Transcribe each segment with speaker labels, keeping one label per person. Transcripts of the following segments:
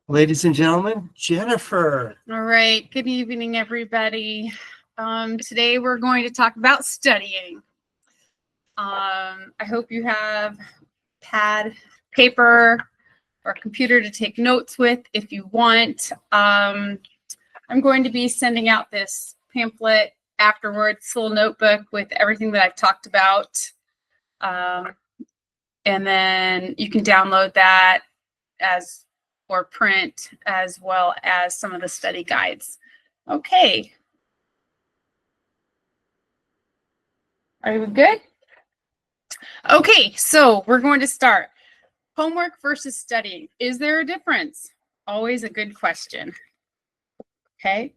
Speaker 1: Ladies and gentlemen, Jennifer.
Speaker 2: All right. Good evening, everybody. Today we're going to talk about studying. I hope you have pad, paper, or computer to take notes with if you want. I'm going to be sending out this pamphlet afterwards, little notebook with everything that I've talked about. And then you can download that or print, as well as some of the study guides. Okay. Are we good? Okay, so we're going to start. Homework versus studying. Is there a difference? Always a good question. Okay,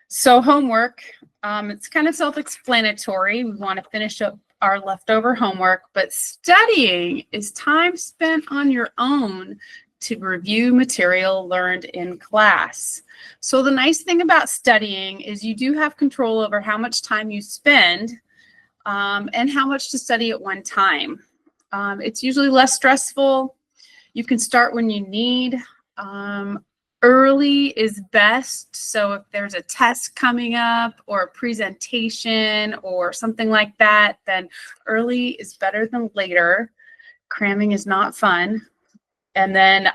Speaker 2: so homework, it's kind of self-explanatory. We want to finish up our leftover homework, but studying is time spent on your own to review material learned in class. So the nice thing about studying is you do have control over how much time you spend and how much to study at one time. It's usually less stressful. You can start when you need. Early is best. So if there's a test coming up or a presentation or something like that, then early is better than later. Cramming is not fun. And then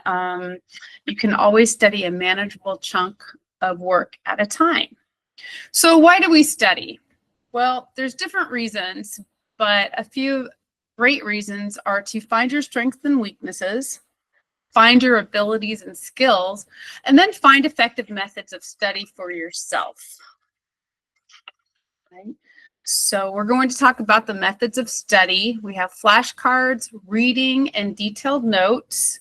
Speaker 2: you can always study a manageable chunk of work at a time. So why do we study? Well, there's different reasons, but a few great reasons are to find your strengths and weaknesses, find your abilities and skills, and then find effective methods of study for yourself. Okay. So we're going to talk about the methods of study. We have flashcards, reading, and detailed notes.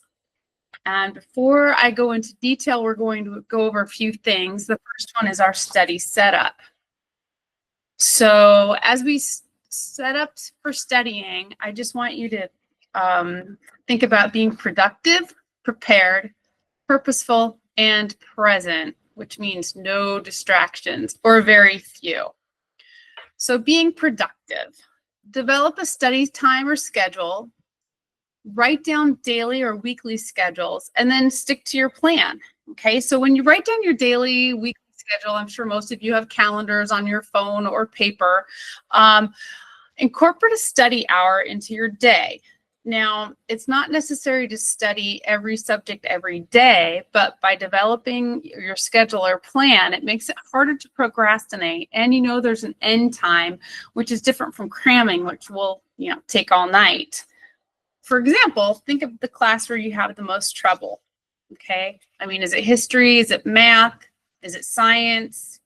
Speaker 2: And before I go into detail, we're going to go over a few things. The first one is our study setup. So as we set up for studying, I just want you to think about being productive, prepared, purposeful, and present, which means no distractions or very few. So being productive, develop a study time or schedule, write down daily or weekly schedules, and then stick to your plan. Okay, so when you write down your daily, weekly schedule, I'm sure most of you have calendars on your phone or paper. Incorporate a study hour into your day. Now, it's not necessary to study every subject every day, but by developing your schedule or plan, it makes it harder to procrastinate. And you know there's an end time, which is different from cramming, which will take all night. For example, think of the class where you have the most trouble. Okay, I mean, is it history? Is it math? Is it science?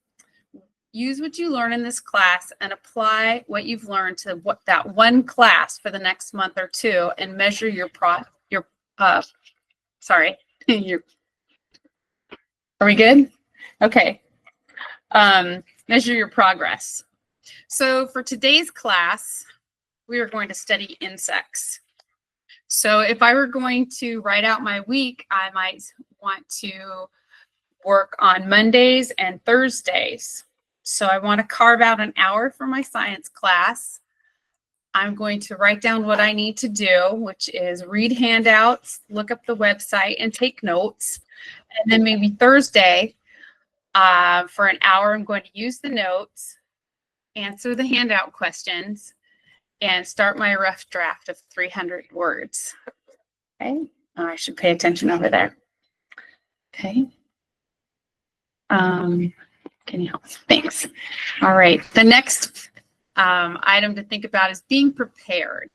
Speaker 2: Use what you learn in this class and apply what you've learned to that one class for the next month or two, and measure are we good? Okay. Measure your progress. So for today's class, we are going to study insects. So if I were going to write out my week, I might want to work on Mondays and Thursdays. So I want to carve out an hour for my science class. I'm going to write down what I need to do, which is read handouts, look up the website, and take notes. And then maybe Thursday, for an hour, I'm going to use the notes, answer the handout questions, and start my rough draft of 300 words. Okay, I should pay attention over there. Okay. Can you help? Thanks. All right. The next item to think about is being prepared.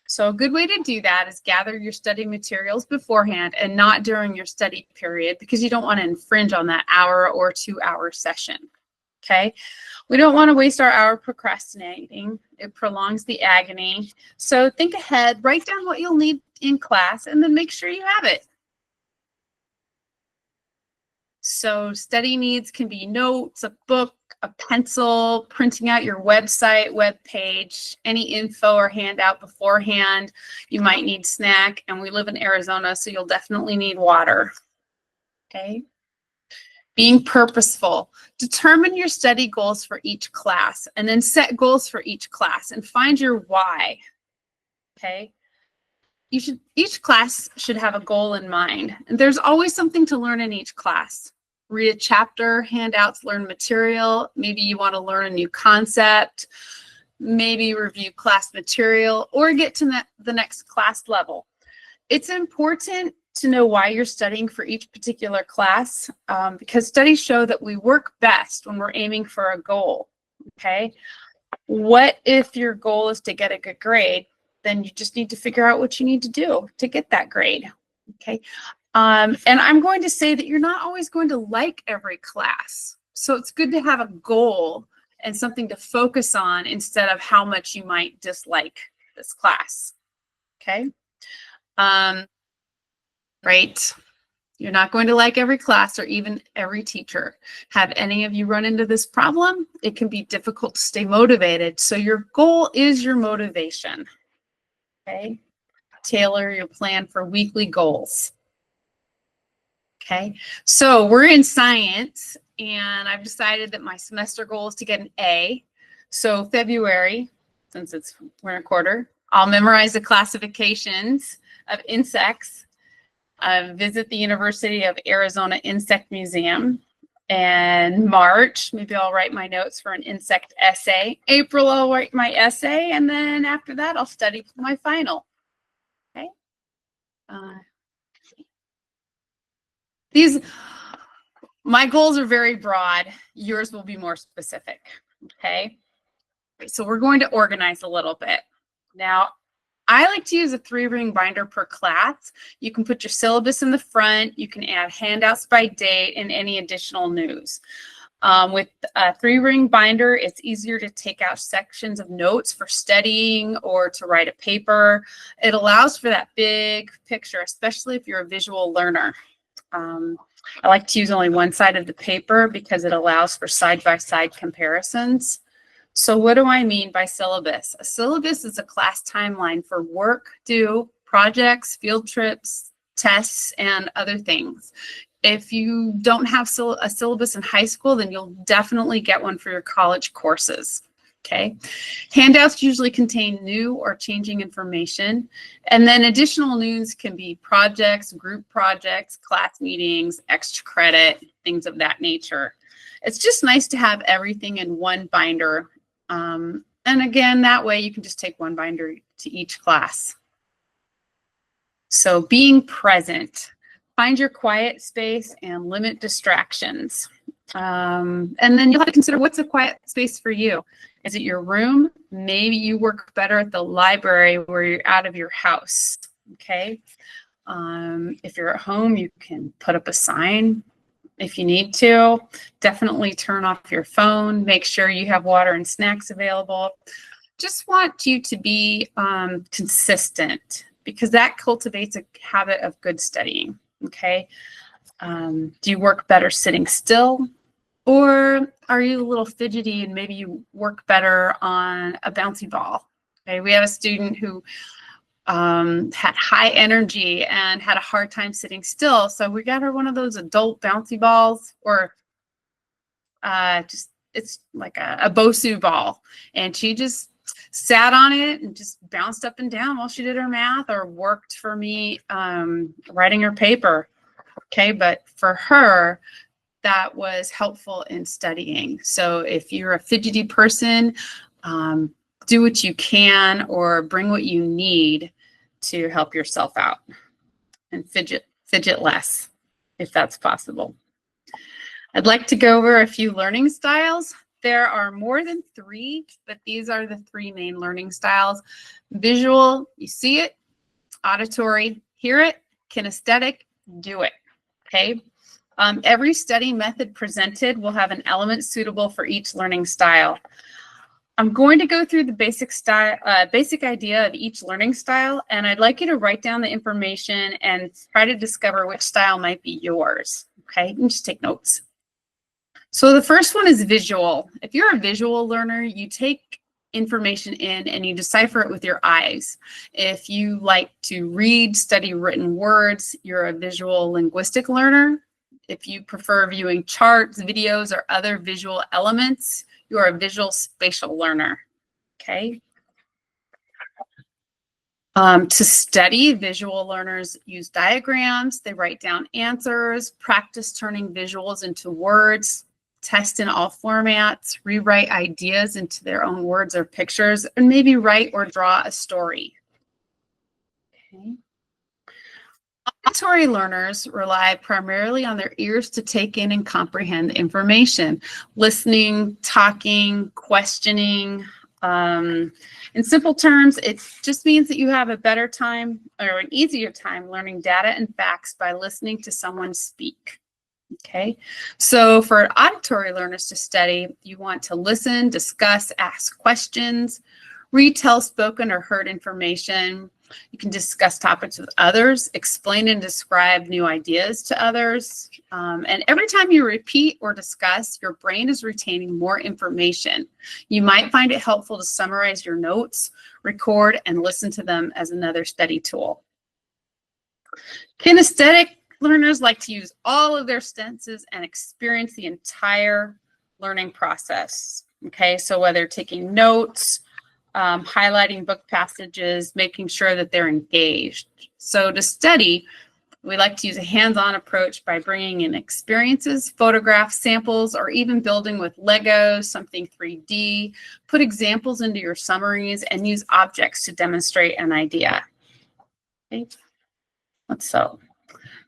Speaker 2: So a good way to do that is gather your study materials beforehand and not during your study period, because you don't want to infringe on that hour or 2 hour session. Okay. We don't want to waste our hour procrastinating. It prolongs the agony. So think ahead, write down what you'll need in class, and then make sure you have it. So study needs can be notes, a book, a pencil, printing out your website, web page, any info or handout beforehand. You might need snack, and we live in Arizona, so you'll definitely need water. Okay. Being purposeful. Determine your study goals for each class, and then set goals for each class and find your why. Okay. each class should have a goal in mind. And there's always something to learn in each class. Read a chapter, handouts, learn material. Maybe you want to learn a new concept, maybe review class material, or get to the next class level. It's important to know why you're studying for each particular class, because studies show that we work best when we're aiming for a goal, okay? What if your goal is to get a good grade? Then you just need to figure out what you need to do to get that grade, okay? And I'm going to say that you're not always going to like every class. So it's good to have a goal and something to focus on instead of how much you might dislike this class, okay? Right? You're not going to like every class or even every teacher. Have any of you run into this problem? It can be difficult to stay motivated. So your goal is your motivation, okay? Tailor your plan for weekly goals. Okay, so we're in science, and I've decided that my semester goal is to get an A. So February, since we're in a quarter, I'll memorize the classifications of insects, visit the University of Arizona Insect Museum. And March, maybe I'll write my notes for an insect essay. April, I'll write my essay, and then after that, I'll study for my final. Okay. My goals are very broad. Yours will be more specific, okay? So we're going to organize a little bit. Now, I like to use a 3-ring binder per class. You can put your syllabus in the front. You can add handouts by date and any additional news. With a 3-ring binder, it's easier to take out sections of notes for studying or to write a paper. It allows for that big picture, especially if you're a visual learner. I like to use only one side of the paper because it allows for side-by-side comparisons. So what do I mean by syllabus? A syllabus is a class timeline for work due, projects, field trips, tests, and other things. If you don't have a syllabus in high school, then you'll definitely get one for your college courses. Okay. Handouts usually contain new or changing information. And then additional news can be projects, group projects, class meetings, extra credit, things of that nature. It's just nice to have everything in one binder. And again, that way you can just take one binder to each class. So being present, find your quiet space and limit distractions. And then you'll have to consider what's a quiet space for you. Is it your room? Maybe you work better at the library where you're out of your house, okay? If you're at home, you can put up a sign if you need to. Definitely turn off your phone. Make sure you have water and snacks available. Just want you to be consistent because that cultivates a habit of good studying, okay? Do you work better sitting still? Or are you a little fidgety and maybe you work better on a bouncy ball? Okay, we have a student who had high energy and had a hard time sitting still. So we got her one of those adult bouncy balls, or it's like a Bosu ball. And she just sat on it and just bounced up and down while she did her math or worked for me writing her paper. Okay, but for her, that was helpful in studying. So if you're a fidgety person, do what you can or bring what you need to help yourself out and fidget less if that's possible. I'd like to go over a few learning styles. There are more than 3, but these are the 3 main learning styles. Visual, you see it. Auditory, hear it. Kinesthetic, do it. Okay. Every study method presented will have an element suitable for each learning style. I'm going to go through the basic idea of each learning style, and I'd like you to write down the information and try to discover which style might be yours. Okay, and just take notes. So the first one is visual. If you're a visual learner, you take information in and you decipher it with your eyes. If you like to read, study written words, you're a visual linguistic learner. If you prefer viewing charts, videos, or other visual elements, you are a visual spatial learner, okay? To study, visual learners use diagrams, they write down answers, practice turning visuals into words, test in all formats, rewrite ideas into their own words or pictures, and maybe write or draw a story. Okay. Auditory learners rely primarily on their ears to take in and comprehend information, listening, talking, questioning. In simple terms, it just means that you have a better time or an easier time learning data and facts by listening to someone speak. Okay, so for auditory learners to study, you want to listen, discuss, ask questions, retell spoken or heard information. You can discuss topics with others, explain and describe new ideas to others. And every time you repeat or discuss, your brain is retaining more information. You might find it helpful to summarize your notes, record, and listen to them as another study tool. Kinesthetic learners like to use all of their senses and experience the entire learning process. Okay, so whether taking notes, highlighting book passages, making sure that they're engaged. So to study, we like to use a hands-on approach by bringing in experiences, photographs, samples, or even building with Legos, something 3D. Put examples into your summaries and use objects to demonstrate an idea. Okay.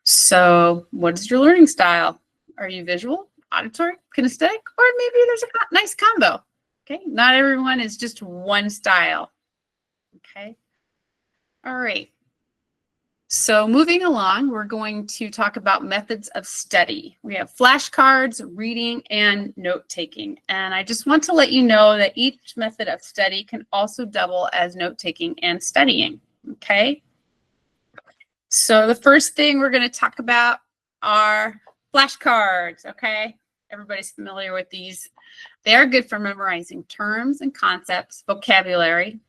Speaker 2: So what is your learning style? Are you visual, auditory, kinesthetic, or maybe there's a nice combo? Okay, not everyone is just one style. Okay, all right. So moving along, we're going to talk about methods of study. We have flashcards, reading, and note-taking. And I just want to let you know that each method of study can also double as note-taking and studying. Okay, so the first thing we're going to talk about are flashcards. Okay, everybody's familiar with these. They are good for memorizing terms and concepts, vocabulary.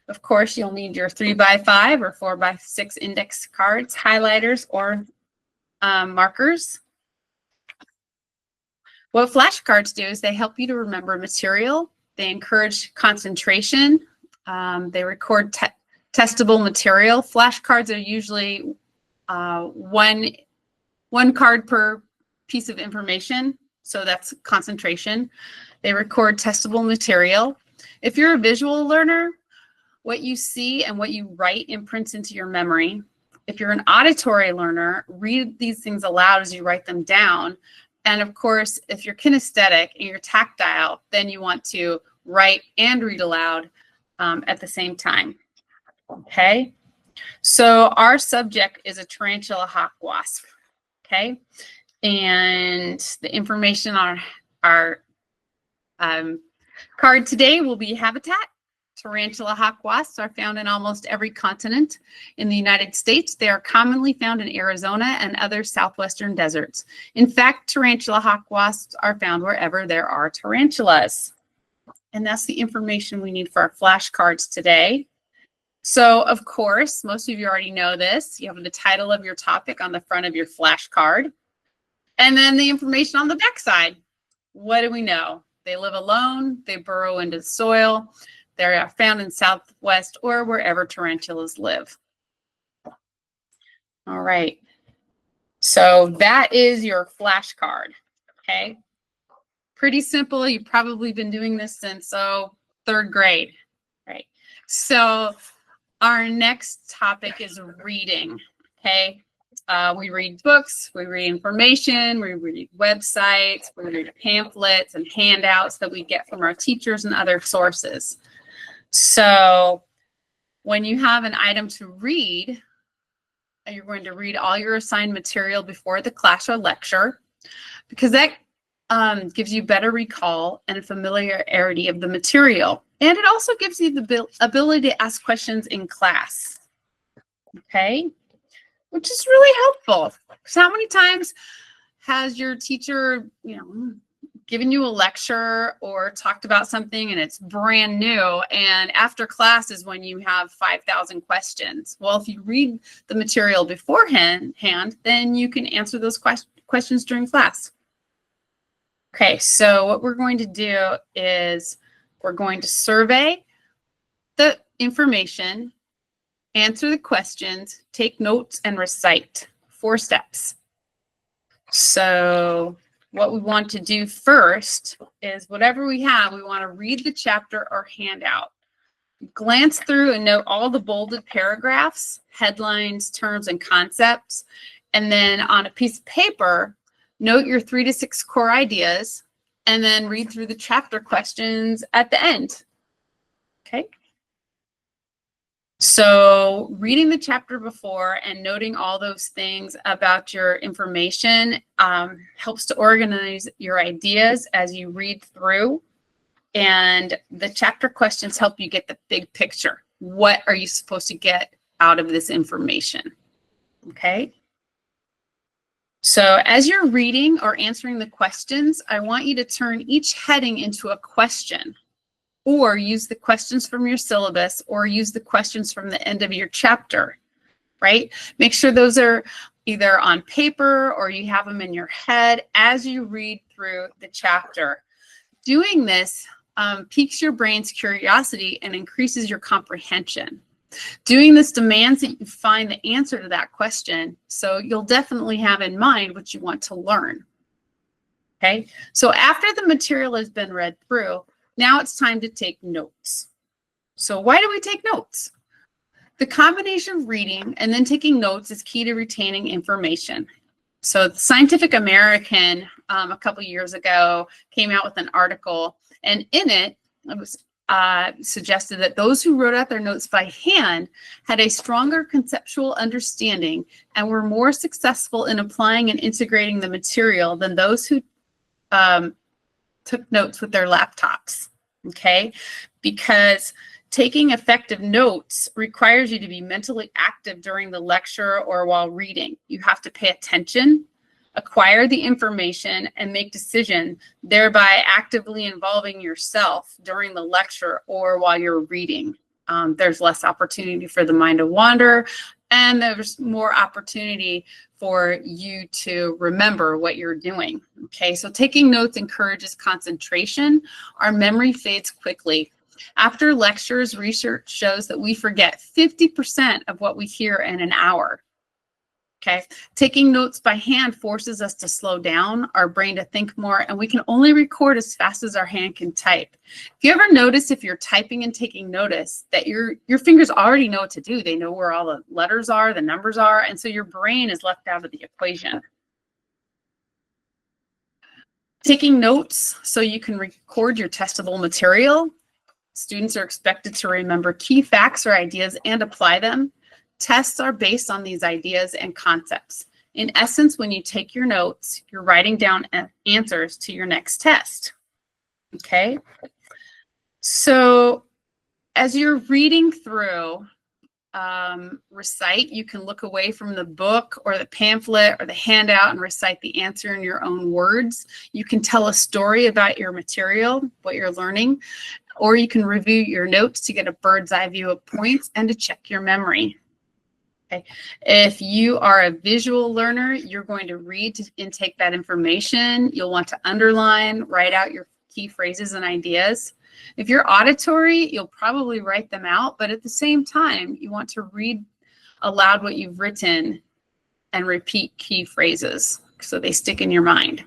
Speaker 2: Of course, you'll need your 3x5 or 4x6 index cards, highlighters, or markers. What flashcards do is they help you to remember material. They encourage concentration. They record testable material. Flashcards are usually one card per piece of information. So that's concentration. They record testable material. If you're a visual learner, what you see and what you write imprints into your memory. If you're an auditory learner, read these things aloud as you write them down. And of course, if you're kinesthetic and you're tactile, then you want to write and read aloud at the same time. Okay, so our subject is a tarantula hawk wasp. Okay. And the information on our card today will be habitat. Tarantula hawk wasps are found in almost every continent in the United States. They are commonly found in Arizona and other southwestern deserts. In fact, tarantula hawk wasps are found wherever there are tarantulas. And that's the information we need for our flashcards today. So, of course, most of you already know this. You have the title of your topic on the front of your flashcard. And then the information on the back side. What do we know? They live alone. They burrow into the soil. They're found in Southwest or wherever tarantulas live. All right. So that is your flashcard. Okay. Pretty simple. You've probably been doing this since third grade. Right. So our next topic is reading. Okay. We read books, we read information, we read websites, we read pamphlets and handouts that we get from our teachers and other sources. So when you have an item to read, you're going to read all your assigned material before the class or lecture, because that gives you better recall and familiarity of the material. And it also gives you the ability to ask questions in class. Okay. Which is really helpful. So how many times has your teacher, given you a lecture or talked about something and it's brand new, and after class is when you have 5,000 questions? Well, if you read the material beforehand, then you can answer those questions during class. Okay, so what we're going to do is we're going to survey the information answer the questions, take notes, and recite. 4 steps. So what we want to do first is whatever we have, we want to read the chapter or handout. Glance through and note all the bolded paragraphs, headlines, terms, and concepts. And then on a piece of paper, note your 3 to 6 core ideas, and then read through the chapter questions at the end. Okay. So reading the chapter before and noting all those things about your information helps to organize your ideas as you read through. And the chapter questions help you get the big picture. What are you supposed to get out of this information? Okay. So as you're reading or answering the questions, I want you to turn each heading into a question, or use the questions from your syllabus, or use the questions from the end of your chapter, right? Make sure those are either on paper or you have them in your head as you read through the chapter. Doing this piques your brain's curiosity and increases your comprehension. Doing this demands that you find the answer to that question, so you'll definitely have in mind what you want to learn. Okay, so after the material has been read through, now it's time to take notes. So why do we take notes? The combination of reading and then taking notes is key to retaining information. So the Scientific American a couple years ago came out with an article, and in it, it was suggested that those who wrote out their notes by hand had a stronger conceptual understanding and were more successful in applying and integrating the material than those who took notes with their laptops. Okay, because taking effective notes requires you to be mentally active during the lecture or while reading. You have to pay attention, acquire the information, and make decisions, thereby actively involving yourself during the lecture or while you're reading. There's less opportunity for the mind to wander, and there's more opportunity for you to remember what you're doing. Okay, so taking notes encourages concentration. Our memory fades quickly. After lectures, research shows that we forget 50% of what we hear in an hour. Okay, taking notes by hand forces us to slow down, our brain to think more, and we can only record as fast as our hand can type. If you ever notice, if you're typing and taking notice, that your fingers already know what to do. They know where all the letters are, the numbers are, and so your brain is left out of the equation. Taking notes so you can record your testable material. Students are expected to remember key facts or ideas and apply them. Tests are based on these ideas and concepts. In essence, when you take your notes, you're writing down answers to your next test. Okay? So as you're reading through, recite, you can look away from the book or the pamphlet or the handout and recite the answer in your own words. You can tell a story about your material, what you're learning, or you can review your notes to get a bird's eye view of points and to check your memory. Okay. If you are a visual learner, you're going to read to intake that information. You'll want to underline, write out your key phrases and ideas. If you're auditory, you'll probably write them out, but at the same time, you want to read aloud what you've written and repeat key phrases so they stick in your mind.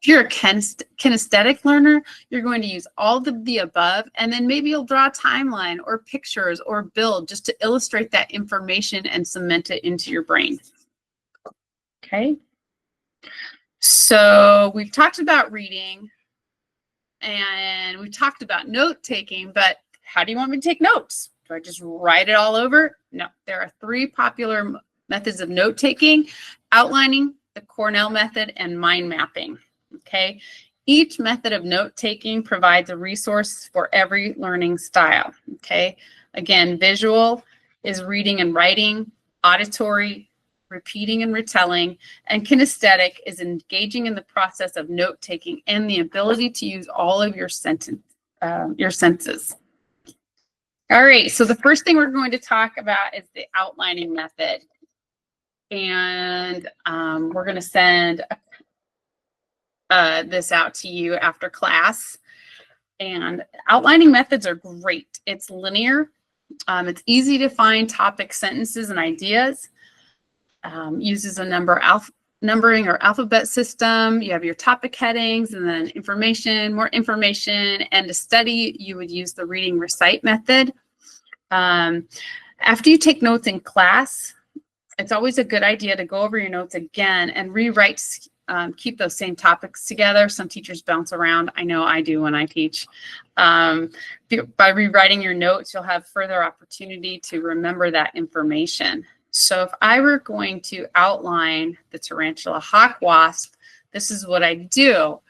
Speaker 2: If you're a kinesthetic learner, you're going to use all of the above, and then maybe you'll draw a timeline or pictures or build just to illustrate that information and cement it into your brain. Okay. So we've talked about reading and we talked about note taking, but how do you want me to take notes? Do I just write it all over? No, there are 3 popular methods of note taking: outlining, the Cornell method, and mind mapping. Okay, each method of note taking provides a resource for every learning style. Okay, again, visual is reading and writing, auditory, repeating and retelling, and kinesthetic is engaging in the process of note taking and the ability to use all of your senses. All right, so the first thing we're going to talk about is the outlining method, and we're going to send this out to you after class. And outlining methods are great. It's linear, It's easy to find topic sentences and ideas. Uses a numbering or alphabet system. You have your topic headings and then information, more information, and to study, you would use the reading recite method. After you take notes in class, it's always a good idea to go over your notes again and rewrite, keep those same topics together. Some teachers bounce around. I know I do when I teach. By rewriting your notes, you'll have further opportunity to remember that information. So if I were going to outline the tarantula hawk wasp, this is what I do.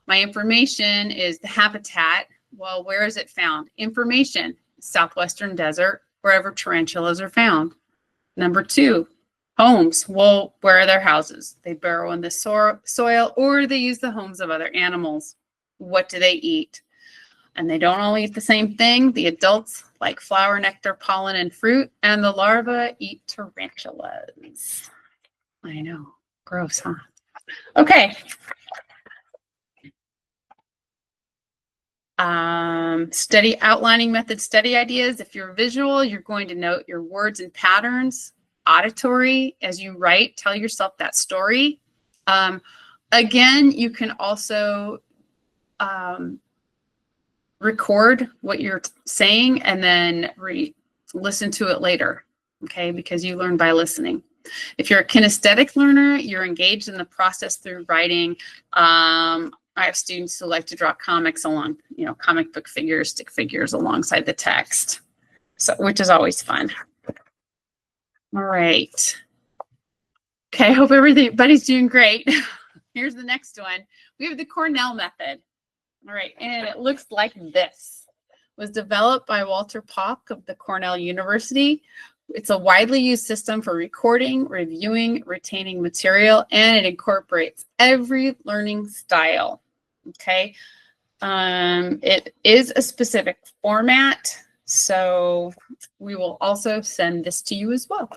Speaker 2: My information is the habitat. Well, where is it found? Information, southwestern desert, wherever tarantulas are found. Number 2, homes. Well, where are their houses? They burrow in the soil or they use the homes of other animals. What do they eat? And they don't all eat the same thing. The adults like flower, nectar, pollen, and fruit, and the larvae eat tarantulas. I know, gross, huh? Okay. Study outlining method study ideas. If you're visual, you're going to note your words and patterns. Auditory, as you write, tell yourself that story. Again, you can also record what you're saying and then listen to it later, okay? Because you learn by listening. If you're a kinesthetic learner, you're engaged in the process through writing. I have students who like to draw comics along, comic book figures, stick figures alongside the text, so which is always fun. All right. Okay, I hope everybody's doing great. Here's the next one. We have the Cornell method. All right, and it looks like this. It was developed by Walter Pock of the Cornell University. It's a widely used system for recording, reviewing, retaining material, and it incorporates every learning style. Okay, it is a specific format, so we will also send this to you as well.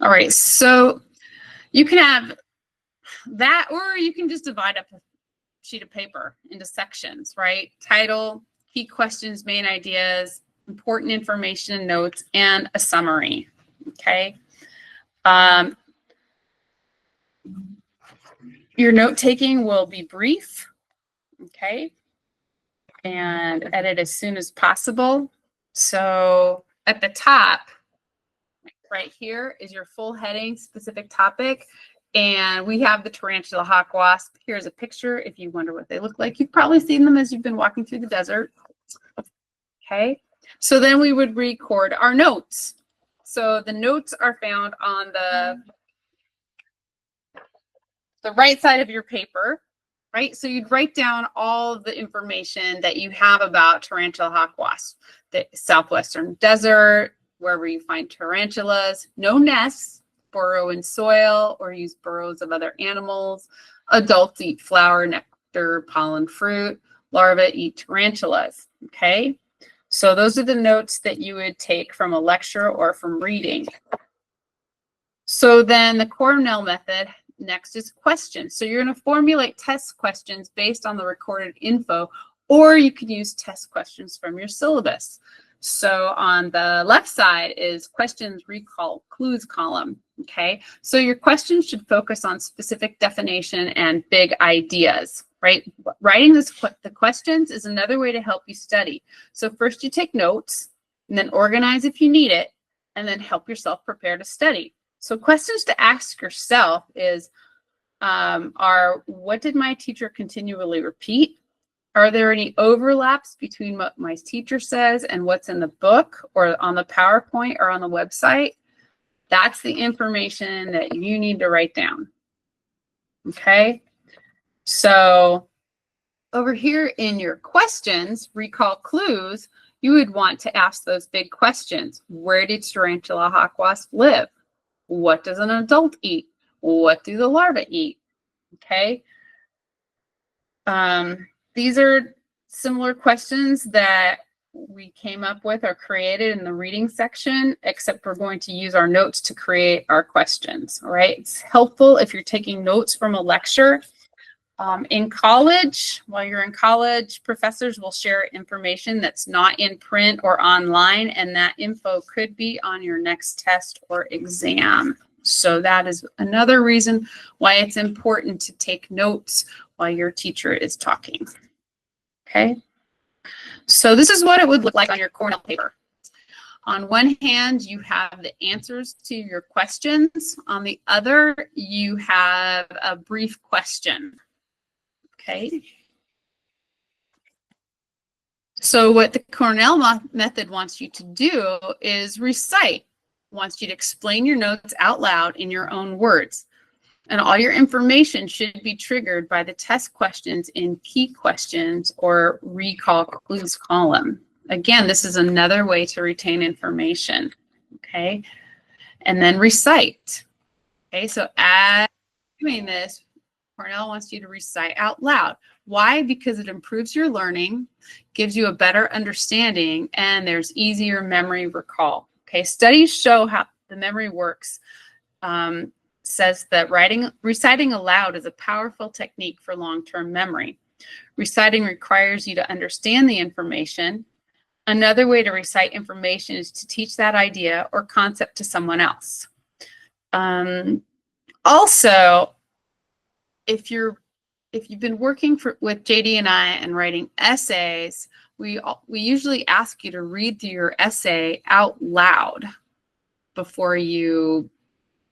Speaker 2: All right, so you can have that, or you can just divide up a sheet of paper into sections, right? Title, key questions, main ideas, important information, notes, and a summary, okay? Your note-taking will be brief, okay? And edit as soon as possible. So at the top, right here is your full heading, specific topic. And we have the tarantula hawk wasp. Here's a picture if you wonder what they look like. You've probably seen them as you've been walking through the desert. Okay, so then we would record our notes. So the notes are found on the right side of your paper, right? So you'd write down all the information that you have about tarantula hawk wasp, the southwestern desert, wherever you find tarantulas, no nests, burrow in soil or use burrows of other animals. Adults eat flower, nectar, pollen, fruit. Larvae eat tarantulas, okay? So those are the notes that you would take from a lecture or from reading. So then the Cornell method next is questions. So you're going to formulate test questions based on the recorded info, or you can use test questions from your syllabus. So on the left side is questions, recall, clues column, okay? So your questions should focus on specific definition and big ideas, right? Writing the questions is another way to help you study. So first you take notes, and then organize if you need it, and then help yourself prepare to study. So questions to ask yourself is, what did my teacher continually repeat? Are there any overlaps between what my teacher says and what's in the book or on the PowerPoint or on the website? That's the information that you need to write down. Okay, so over here in your questions, recall clues, you would want to ask those big questions. Where did tarantula hawk wasp live? What does an adult eat? What do the larvae eat? Okay. These are similar questions that we came up with or created in the reading section, except we're going to use our notes to create our questions, all right? It's helpful if you're taking notes from a lecture. In college, while you're in college, professors will share information that's not in print or online, and that info could be on your next test or exam. So that is another reason why it's important to take notes while your teacher is talking. Okay, so this is what it would look like on your Cornell paper. On one hand, you have the answers to your questions. On the other, you have a brief question. Okay. So what the Cornell method wants you to do is recite. Wants you to explain your notes out loud in your own words. And all your information should be triggered by the test questions in key questions or recall clues column. Again, this is another way to retain information. Okay. And then recite. Okay. So as doing this, Cornell wants you to recite out loud. Why? Because it improves your learning, gives you a better understanding, and there's easier memory recall. Okay, studies show how the memory works. Says that reciting aloud is a powerful technique for long-term memory. Reciting requires you to understand the information. Another way to recite information is to teach that idea or concept to someone else. Also, if you've been working with JD and I and writing essays, we usually ask you to read through your essay out loud before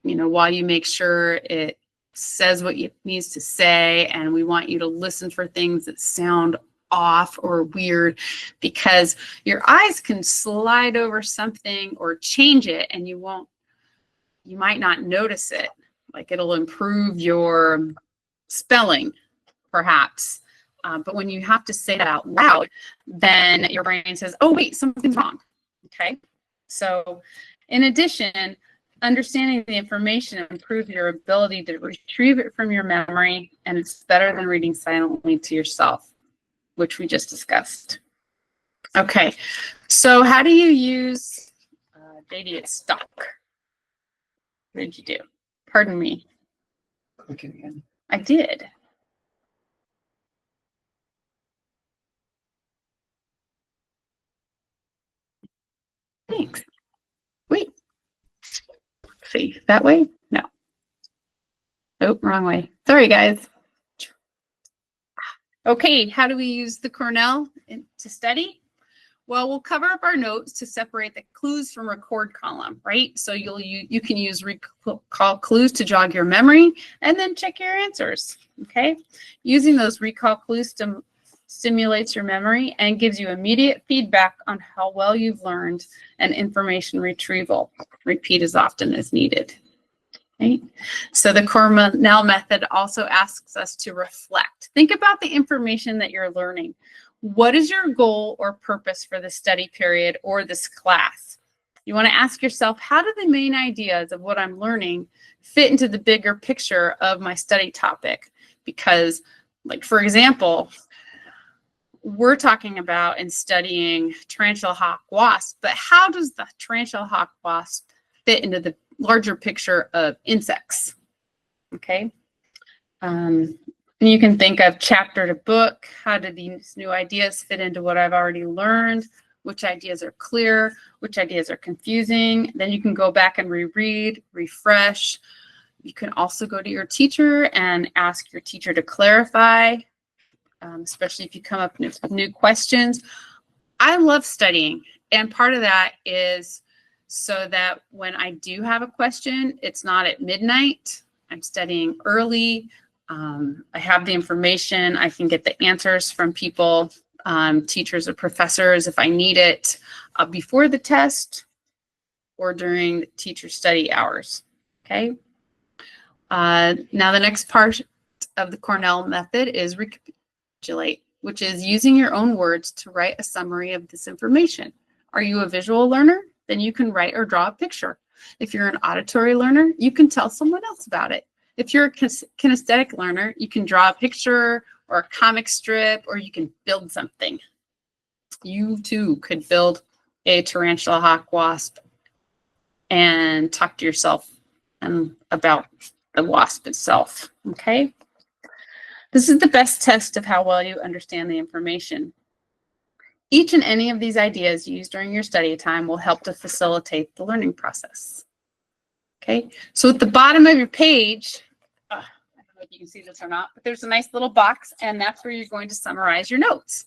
Speaker 2: while you make sure it says what it needs to say, and we want you to listen for things that sound off or weird, because your eyes can slide over something or change it and you might not notice it. Like, it'll improve your spelling, perhaps. But when you have to say that out loud, then your brain says, oh, wait, something's wrong. Okay. So in addition, understanding the information improves your ability to retrieve it from your memory, and it's better than reading silently to yourself, which we just discussed. Okay. So how do you use JD? It's stuck. What did you do? Pardon me.
Speaker 1: Click it again.
Speaker 2: I did. Thanks. Wait. See, that way? No. Oh, wrong way. Sorry, guys. Okay, how do we use the Cornell to study? Well, we'll cover up our notes to separate the clues from record column, right? So you can use recall clues to jog your memory and then check your answers, okay? Using those recall clues stimulates your memory and gives you immediate feedback on how well you've learned and information retrieval. Repeat as often as needed. Right? So the Cornell method also asks us to reflect. Think about the information that you're learning. What is your goal or purpose for the study period or this class? You want to ask yourself, how do the main ideas of what I'm learning fit into the bigger picture of my study topic? Because, like, for example, we're talking about and studying tarantula hawk wasp, but how does the tarantula hawk wasp fit into the larger picture of insects? Okay. And you can think of chapter to book. How do these new ideas fit into what I've already learned? Which ideas are clear? Which ideas are confusing? Then you can go back and reread, refresh. You can also go to your teacher and ask your teacher to clarify, especially if you come up with new questions. I love studying, and part of that is so that when I do have a question, it's not at midnight. I'm studying early. I have the information. I can get the answers from people, teachers or professors, if I need it before the test or during the teacher study hours. Okay. Now the next part of the Cornell method is recapitulate, which is using your own words to write a summary of this information. Are you a visual learner? Then you can write or draw a picture. If you're an auditory learner, you can tell someone else about it. If you're a kinesthetic learner, you can draw a picture or a comic strip, or you can build something. You too could build a tarantula hawk wasp and talk to yourself about the wasp itself, okay? This is the best test of how well you understand the information. Each and any of these ideas used during your study time will help to facilitate the learning process. Okay, so at the bottom of your page, I don't know if you can see this or not, but there's a nice little box, and that's where you're going to summarize your notes.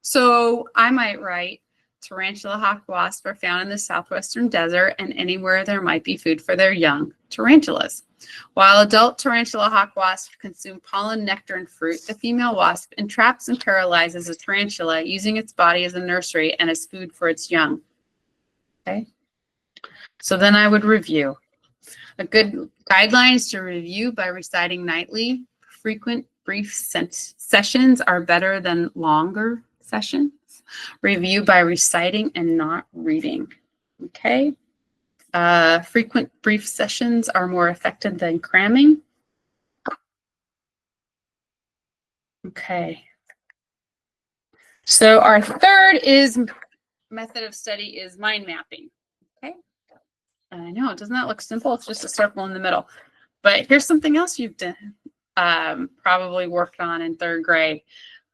Speaker 2: So I might write, tarantula hawk wasps are found in the southwestern desert and anywhere there might be food for their young tarantulas. While adult tarantula hawk wasps consume pollen, nectar, and fruit, the female wasp entraps and paralyzes a tarantula using its body as a nursery and as food for its young. Okay, so then I would review. A good guideline is to review by reciting nightly. Frequent, brief sessions are better than longer sessions. Review by reciting and not reading. Okay. Frequent, brief sessions are more effective than cramming. Okay. So our third method of study is mind mapping. Okay. I know, doesn't that look simple? It's just a circle in the middle. But here's something else you've done, probably worked on in third grade.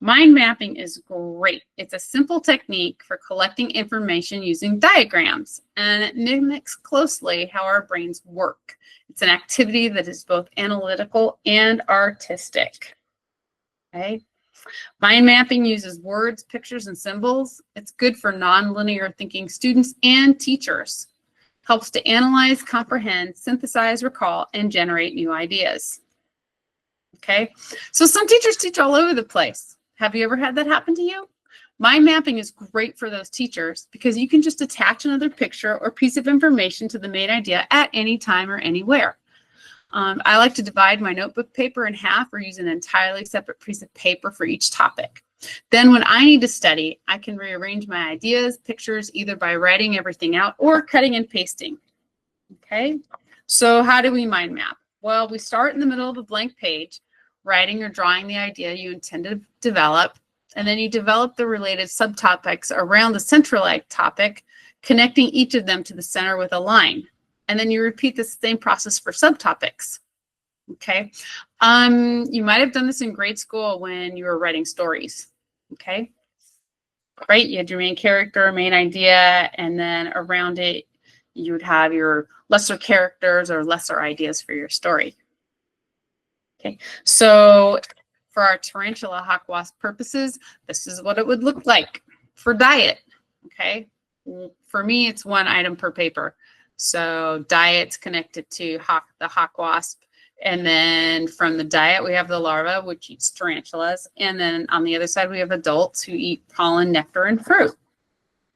Speaker 2: Mind mapping is great. It's a simple technique for collecting information using diagrams, and it mimics closely how our brains work. It's an activity that is both analytical and artistic. Okay. Mind mapping uses words, pictures, and symbols. It's good for nonlinear thinking students and teachers. Helps to analyze, comprehend, synthesize, recall, and generate new ideas. Okay, so some teachers teach all over the place. Have you ever had that happen to you? Mind mapping is great for those teachers because you can just attach another picture or piece of information to the main idea at any time or anywhere. I like to divide my notebook paper in half or use an entirely separate piece of paper for each topic. Then when I need to study, I can rearrange my ideas, pictures, either by writing everything out or cutting and pasting. Okay, so how do we mind map? Well, we start in the middle of a blank page, writing or drawing the idea you intend to develop, and then you develop the related subtopics around the central topic, connecting each of them to the center with a line. And then you repeat the same process for subtopics. Okay, you might have done this in grade school when you were writing stories. Okay, great. You had your main character, main idea, and then around it, you would have your lesser characters or lesser ideas for your story. Okay, so for our tarantula hawk wasp purposes, this is what it would look like for diet. Okay, for me, it's one item per paper. So diet's connected to the hawk wasp. And then from the diet, we have the larva, which eats tarantulas. And then on the other side, we have adults who eat pollen, nectar, and fruit.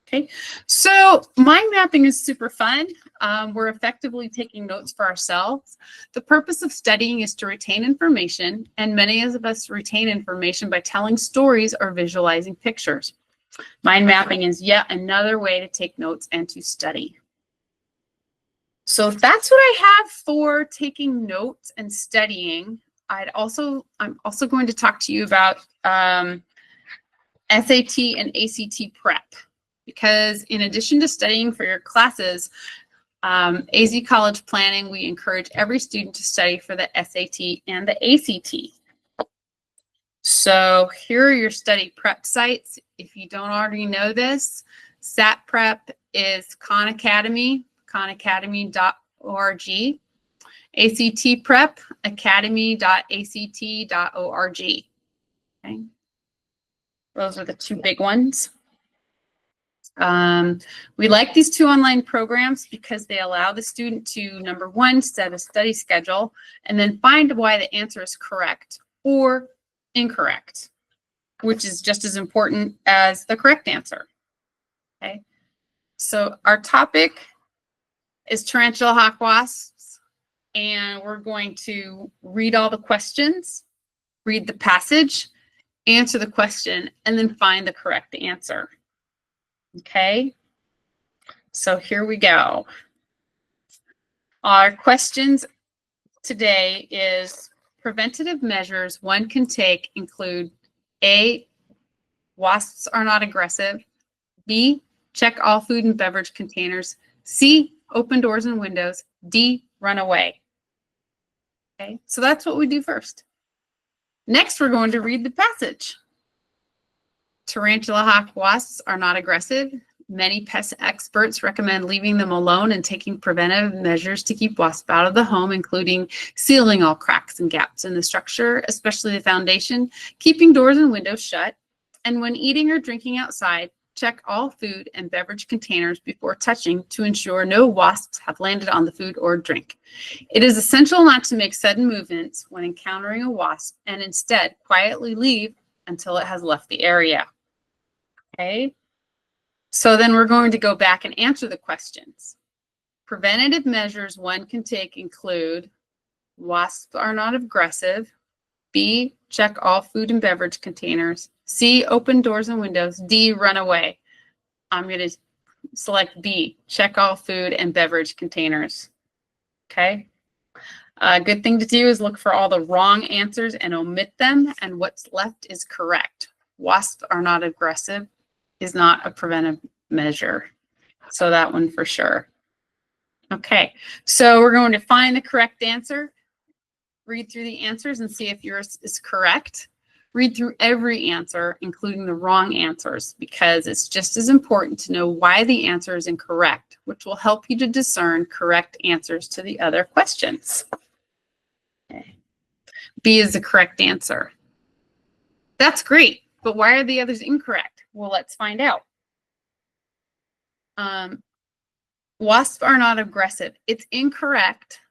Speaker 2: Okay, so mind mapping is super fun. We're effectively taking notes for ourselves. The purpose of studying is to retain information, and many of us retain information by telling stories or visualizing pictures. Mind mapping is yet another way to take notes and to study. So that's what I have for taking notes and studying. I'm also going to talk to you about SAT and ACT prep, because in addition to studying for your classes, AZ College Planning, we encourage every student to study for the SAT and the ACT. So here are your study prep sites. If you don't already know this, SAT prep is Khan Academy, khanacademy.org. ACT prep, academy.act.org. Okay. Those are the two big ones. We like these two online programs because they allow the student to, number one, set a study schedule and then find why the answer is correct or incorrect, which is just as important as the correct answer. Okay. So our topic is tarantula hawk wasps, and we're going to read all the questions, read the passage, answer the question, and then find the correct answer. Okay, so here we go. Our questions today is preventative measures one can take include A, wasps are not aggressive, B, check all food and beverage containers, C, open doors and windows, D, run away. Okay, so that's what we do first. Next, we're going to read the passage. Tarantula hawk wasps are not aggressive. Many pest experts recommend leaving them alone and taking preventive measures to keep wasps out of the home, including sealing all cracks and gaps in the structure, especially the foundation, keeping doors and windows shut, and when eating or drinking outside, check all food and beverage containers before touching to ensure no wasps have landed on the food or drink. It is essential not to make sudden movements when encountering a wasp and instead quietly leave until it has left the area. Okay, so then we're going to go back and answer the questions. Preventative measures one can take include: wasps are not aggressive. B, check all food and beverage containers. C, open doors and windows. D, run away. I'm going to select B, check all food and beverage containers. Okay. A good thing to do is look for all the wrong answers and omit them, and what's left is correct. Wasps are not aggressive is not a preventive measure. So that one for sure. Okay, so we're going to find the correct answer, read through the answers and see if yours is correct. Read through every answer, including the wrong answers, because it's just as important to know why the answer is incorrect, which will help you to discern correct answers to the other questions. Okay. B is the correct answer. That's great, but why are the others incorrect? Well, let's find out. Wasps are not aggressive. It's incorrect.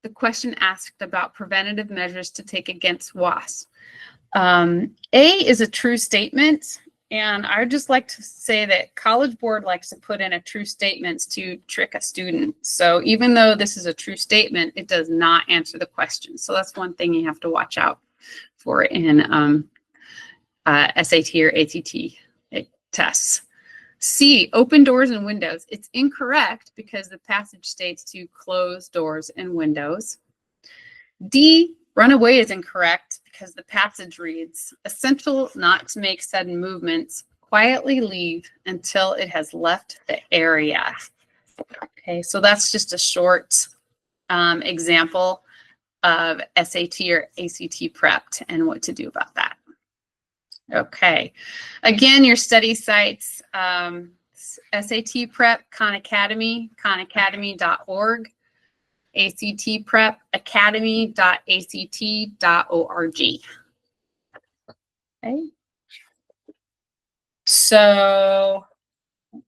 Speaker 2: The question asked about preventative measures to take against wasps. A is a true statement, and I'd just like to say that College Board likes to put in a true statements to trick a student. So even though this is a true statement, it does not answer the question. So that's one thing you have to watch out for in SAT or ACT tests. C, open doors and windows. It's incorrect because the passage states to close doors and windows. D, run away is incorrect because the passage reads, essential not to make sudden movements, quietly leave until it has left the area. Okay, so that's just a short example of SAT or ACT prepped and what to do about that. Okay, again, your study sites, SAT prep, Khan Academy, khanacademy.org, ACT prep, academy.act.org. Okay, so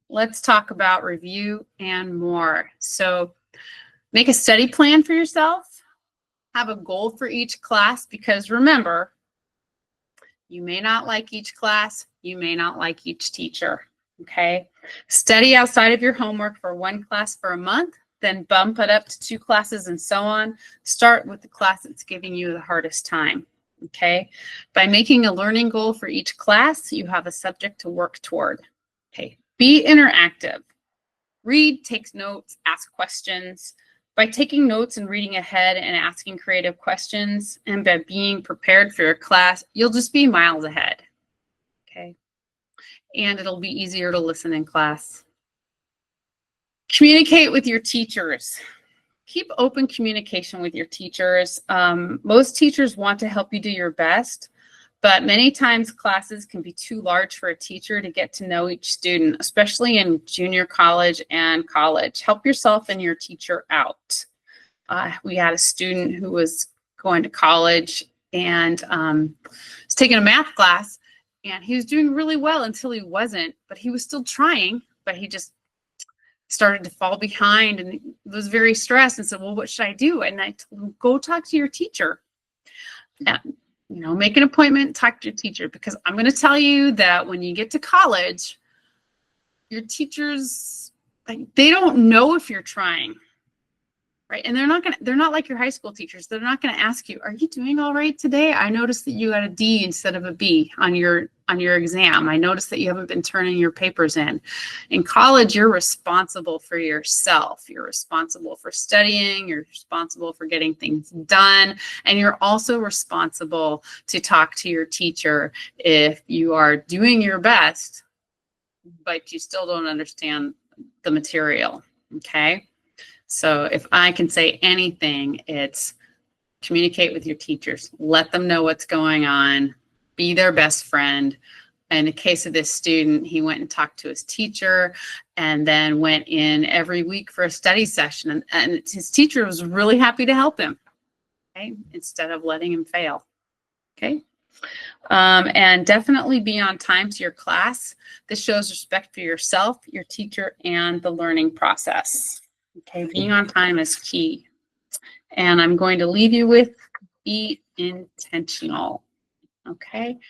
Speaker 2: let's talk about review and more. So make a study plan for yourself, have a goal for each class, because remember, you may not like each class, you may not like each teacher, okay? Study outside of your homework for one class for a month, then bump it up to 2 classes and so on. Start with the class that's giving you the hardest time, okay? By making a learning goal for each class, you have a subject to work toward, okay? Be interactive. Read, take notes, ask questions. By taking notes and reading ahead and asking creative questions and by being prepared for your class, you'll just be miles ahead, okay? And it'll be easier to listen in class. Communicate with your teachers. Keep open communication with your teachers. Most teachers want to help you do your best, but many times classes can be too large for a teacher to get to know each student, especially in junior college and college. Help yourself and your teacher out. We had a student who was going to college and was taking a math class, and he was doing really well until he wasn't, but he was still trying, but he just started to fall behind and was very stressed and said, well, what should I do? And I told him, go talk to your teacher. And, you know, make an appointment, talk to your teacher, because I'm going to tell you that when you get to college, your teachers, like, they don't know if you're trying, right? And they're not like your high school teachers. They're not going to ask you, are you doing all right today? I noticed that you got a D instead of a B on your exam. I noticed that you haven't been turning your papers in. In college, you're responsible for yourself. You're responsible for studying. You're responsible for getting things done. And you're also responsible to talk to your teacher if you are doing your best, but you still don't understand the material, okay? So if I can say anything, it's Communicate with your teachers. Let them know what's going on. Be their best friend. In the case of this student, he went and talked to his teacher and then went in every week for a study session. And his teacher was really happy to help him, okay, instead of letting him fail, okay? And definitely be on time to your class. This shows respect for yourself, your teacher, and the learning process, okay? Being on time is key. And I'm going to leave you with be intentional, okay?